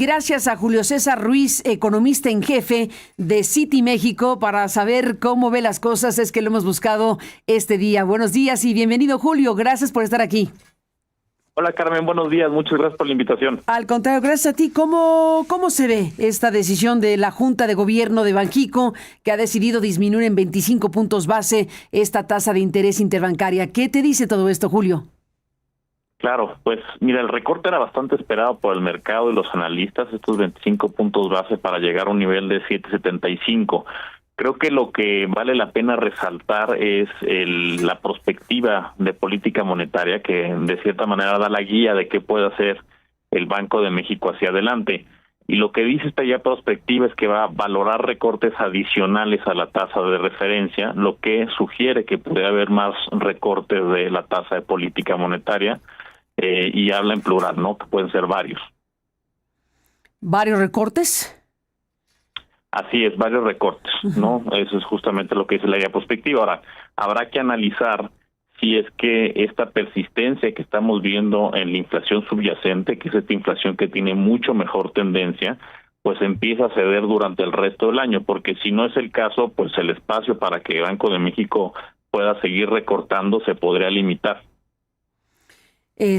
Gracias a Julio César Ruiz, economista en jefe de Citi México, para saber cómo ve las cosas. Es que lo hemos buscado este día. Buenos días y bienvenido, Julio. Gracias por estar aquí. Hola, Carmen. Buenos días. Muchas gracias por la invitación. Al contrario, gracias a ti. ¿Cómo se ve esta decisión de la Junta de Gobierno de Banxico, que ha decidido disminuir en 25 puntos base esta tasa de interés interbancaria? ¿Qué te dice todo esto, Julio? Claro, pues mira, el recorte era bastante esperado por el mercado y los analistas, estos 25 puntos base para llegar a un nivel de 7.75. Creo que lo que vale la pena resaltar es la perspectiva de política monetaria, que de cierta manera da la guía de qué puede hacer el Banco de México hacia adelante. Y lo que dice esta ya perspectiva es que va a valorar recortes adicionales a la tasa de referencia, lo que sugiere que puede haber más recortes de la tasa de política monetaria. Y habla en plural, ¿no? Que pueden ser varios. ¿Varios recortes? Así es, varios recortes, ¿no? Eso es justamente lo que dice la perspectiva. Ahora, habrá que analizar si es que esta persistencia que estamos viendo en la inflación subyacente, que es esta inflación que tiene mucho mejor tendencia, pues empieza a ceder durante el resto del año, porque si no es el caso, pues el espacio para que Banco de México pueda seguir recortando se podría limitar.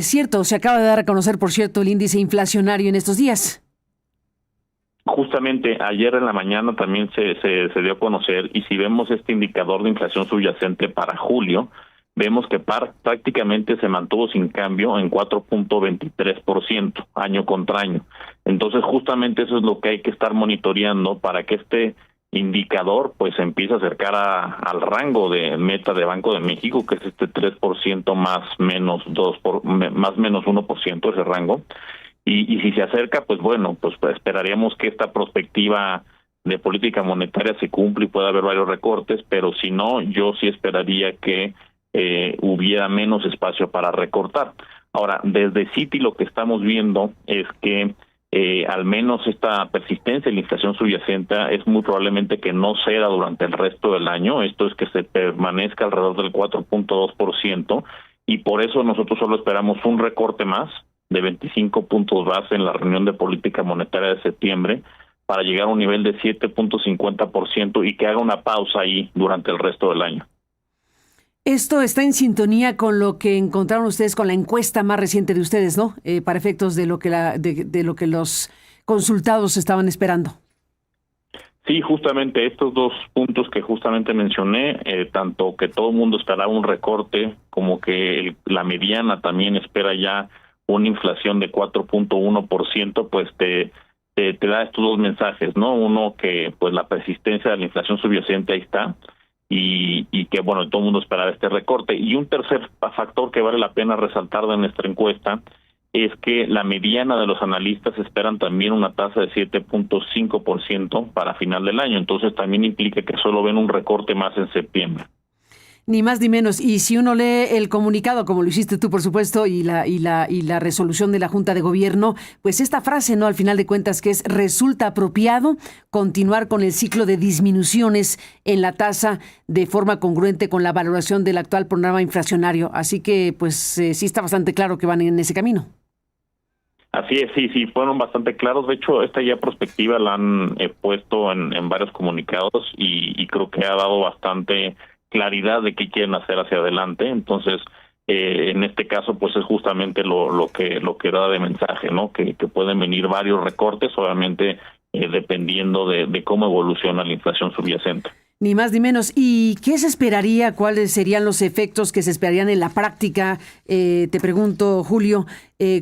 Cierto, se acaba de dar a conocer, por cierto, el índice inflacionario en estos días. Justamente ayer en la mañana también se dio a conocer, y si vemos este indicador de inflación subyacente para julio, vemos que prácticamente se mantuvo sin cambio en 4.23% año contra año. Entonces justamente eso es lo que hay que estar monitoreando para que este indicador pues empieza a acercar al rango de meta de Banco de México, que es este 3% más menos 1%, ese rango. Y si se acerca, pues bueno, pues esperaríamos que esta perspectiva de política monetaria se cumpla y pueda haber varios recortes, pero si no, yo sí esperaría que hubiera menos espacio para recortar. Ahora, desde Citi lo que estamos viendo es que al menos esta persistencia en la inflación subyacente es muy probablemente que no ceda durante el resto del año. Esto es que se permanezca alrededor del 4.2%, y por eso nosotros solo esperamos un recorte más de 25 puntos base en la reunión de política monetaria de septiembre para llegar a un nivel de 7.50% y que haga una pausa ahí durante el resto del año. Esto está en sintonía con lo que encontraron ustedes con la encuesta más reciente de ustedes, ¿no? Para efectos de lo que de lo que los consultados estaban esperando. Sí, justamente estos dos puntos que justamente mencioné, tanto que todo el mundo esperaba un recorte como que la mediana también espera ya una inflación de 4.1%, pues te da estos dos mensajes, ¿no? Uno, que pues la persistencia de la inflación subyacente ahí está, y que bueno, todo el mundo esperaba este recorte. Y un tercer factor que vale la pena resaltar de nuestra encuesta es que la mediana de los analistas esperan también una tasa de 7.5% para final del año. Entonces también implica que solo ven un recorte más en septiembre. Ni más ni menos. Y si uno lee el comunicado, como lo hiciste tú, por supuesto, y la resolución de la Junta de Gobierno, pues esta frase, ¿no? Al final de cuentas, que es: resulta apropiado continuar con el ciclo de disminuciones en la tasa de forma congruente con la valoración del actual programa inflacionario. Así que, pues, sí está bastante claro que van en ese camino. Así es, sí, fueron bastante claros. De hecho, esta ya perspectiva la han puesto en varios comunicados, y creo que ha dado bastante claridad de qué quieren hacer hacia adelante. Entonces, en este caso, pues es justamente lo que da de mensaje, ¿no? Que pueden venir varios recortes, obviamente dependiendo de cómo evoluciona la inflación subyacente. Ni más ni menos. ¿Y qué se esperaría? ¿Cuáles serían los efectos que se esperarían en la práctica? Te pregunto, Julio,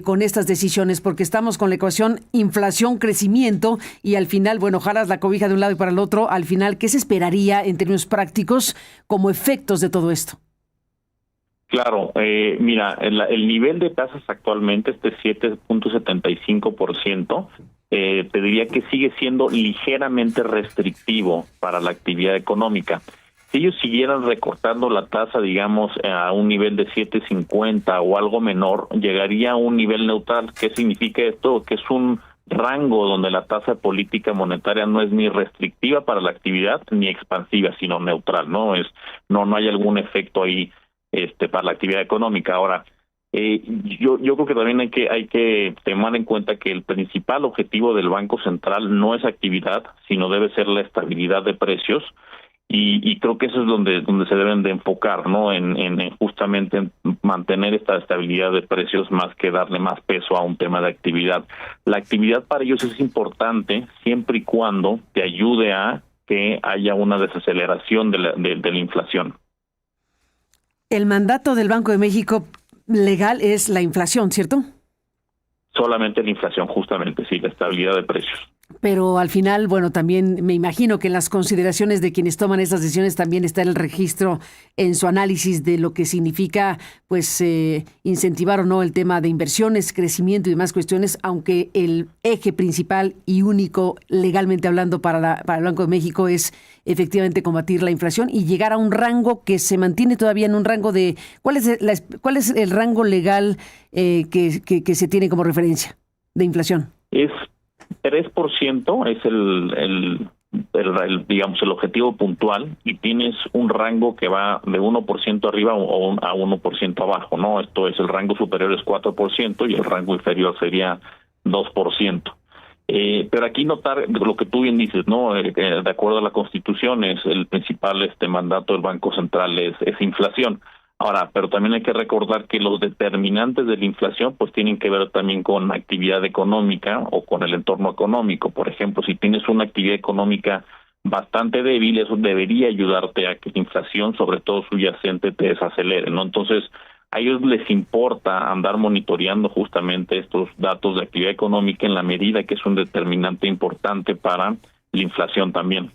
con estas decisiones, porque estamos con la ecuación inflación-crecimiento y al final, bueno, jalas la cobija de un lado y para el otro. Al final, ¿qué se esperaría en términos prácticos como efectos de todo esto? Claro, mira, el nivel de tasas actualmente, este 7.75%, te diría que sigue siendo ligeramente restrictivo para la actividad económica. Si ellos siguieran recortando la tasa, digamos, a un nivel de 7.50 o algo menor, llegaría a un nivel neutral. ¿Qué significa esto? Que es un rango donde la tasa de política monetaria no es ni restrictiva para la actividad ni expansiva, sino neutral, ¿no? No hay algún efecto ahí para la actividad económica. Ahora, Yo creo que también hay que tomar en cuenta que el principal objetivo del Banco Central no es actividad, sino debe ser la estabilidad de precios. Y creo que eso es donde se deben de enfocar, ¿no? En justamente en mantener esta estabilidad de precios más que darle más peso a un tema de actividad. La actividad para ellos es importante siempre y cuando te ayude a que haya una desaceleración de la inflación. El mandato del Banco de México legal es la inflación, ¿cierto? Solamente la inflación, justamente, sí, la estabilidad de precios. Pero al final, bueno, también me imagino que en las consideraciones de quienes toman estas decisiones también está el registro en su análisis de lo que significa, pues, incentivar o no el tema de inversiones, crecimiento y demás cuestiones, aunque el eje principal y único, legalmente hablando, para el Banco de México es efectivamente combatir la inflación y llegar a un rango que se mantiene todavía en un rango de... ¿Cuál es el rango legal que se tiene como referencia de inflación? Es 3% es digamos el objetivo puntual, y tienes un rango que va de 1% arriba a 1% abajo, ¿no? Esto es, el rango superior es 4% y el rango inferior sería 2%. Pero aquí notar lo que tú bien dices, ¿no? De acuerdo a la Constitución, es el principal mandato del Banco Central es inflación. Ahora, pero también hay que recordar que los determinantes de la inflación pues tienen que ver también con actividad económica o con el entorno económico. Por ejemplo, si tienes una actividad económica bastante débil, eso debería ayudarte a que la inflación, sobre todo subyacente, te desacelere, ¿no? Entonces, a ellos les importa andar monitoreando justamente estos datos de actividad económica en la medida que es un determinante importante para la inflación también.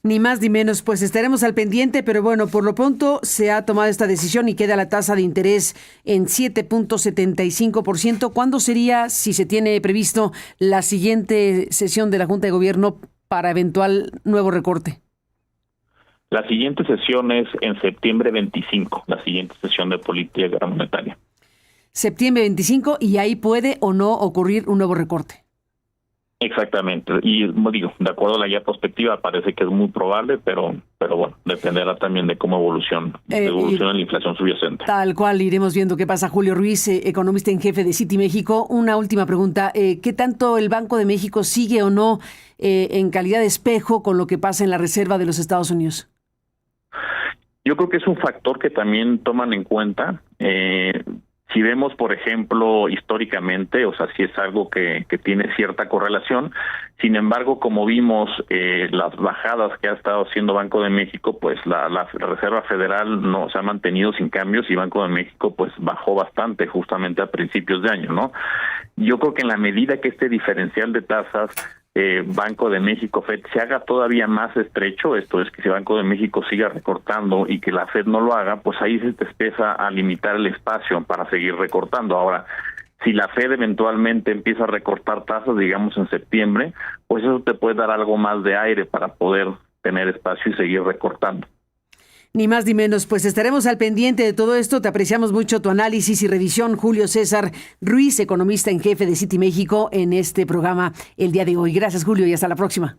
Ni más ni menos, pues estaremos al pendiente, pero bueno, por lo pronto se ha tomado esta decisión y queda la tasa de interés en 7.75%. ¿Cuándo sería, si se tiene previsto, la siguiente sesión de la Junta de Gobierno para eventual nuevo recorte? La siguiente sesión es en septiembre 25, la siguiente sesión de política monetaria. Septiembre 25, y ahí puede o no ocurrir un nuevo recorte. Exactamente, y digo, de acuerdo a la guía prospectiva parece que es muy probable, pero bueno, dependerá también de cómo evoluciona la inflación subyacente. Tal cual, iremos viendo qué pasa. Julio Ruiz, economista en jefe de Citiméxico. Una última pregunta, ¿qué tanto el Banco de México sigue o no en calidad de espejo con lo que pasa en la Reserva de los Estados Unidos? Yo creo que es un factor que también toman en cuenta. Si vemos, por ejemplo, históricamente, o sea, sí es algo que tiene cierta correlación. Sin embargo, como vimos las bajadas que ha estado haciendo Banco de México, pues la Reserva Federal no se ha mantenido sin cambios y Banco de México pues bajó bastante justamente a principios de año, ¿no? Yo creo que en la medida que este diferencial de tasas Banco de México, Fed, se haga todavía más estrecho, esto es que si Banco de México siga recortando y que la Fed no lo haga, pues ahí se te empieza a limitar el espacio para seguir recortando. Ahora, si la Fed eventualmente empieza a recortar tasas, digamos en septiembre, pues eso te puede dar algo más de aire para poder tener espacio y seguir recortando. Ni más ni menos, pues estaremos al pendiente de todo esto. Te apreciamos mucho tu análisis y revisión, Julio César Ruiz, economista en jefe de Citiméxico, en este programa el día de hoy. Gracias, Julio, y hasta la próxima.